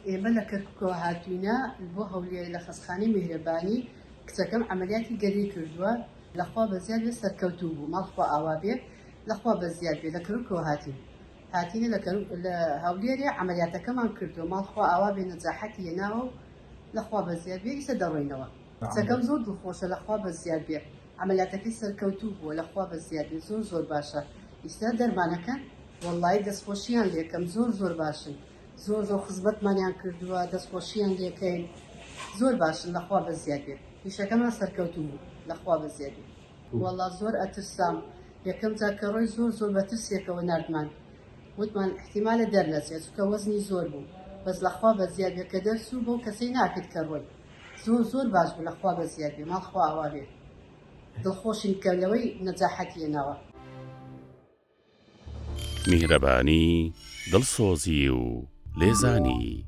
ئێمە لە کەرکووکەوە هاتوینە بۆ هەولێر لە خەستخانەی میهرەبانی کچەکەم عەمەلیاتی گەری کردووە لەخوا بەزیاد بێ سەرکەوتوو بوو ماڵخوا ئاوا بێ لەخوا بەزیاد بێ لە کەرکووکەوە هاتینە لە هەولێرێ عەمەلیاتەکەمان کردووە ماڵخوا ئاوا بێ نەجاحەتی هێناوە و لەخوا بەزیاد بێ ئیسە دەڕۆینەوە کچەکەم زۆر دڵخۆشە لەخوا بەزیاد بێ عەمەلیاتەکەی سەرکەوتوو بووە لەخوا بەزیاد بێ زۆر باشە ئیستا دەرمانەکەن وەڵڵاهی دەستخۆشییان لێکەم زۆر باشن زۆر خزمەتمانیان کردووە دەستخۆشییان لێکەین زۆر باشن لەخوا بەزیاد بێ ئیشەکەمان سەرکەوتوو بوو لەخوا بەزیاد بێ وەڵڵا زۆر ئەترسام یەکەم جا کە ڕۆی زۆر بە ترسێکەوە ناردمان وتمان احتیمالە دەرنەچێت چونکە وەزنی زۆر بوو بەس لەخوا بەزیاد بێ کە دەرچوو بۆ کەسەی ناکرد کە ڕۆی زۆر باش بوو لەخوا بەزیاد بێ ماڵخوا ئاوا بێ دڵخۆشین کە لەوەی نەجاحەتی هێناوە میهرەبانی دڵسۆزی و لێزانی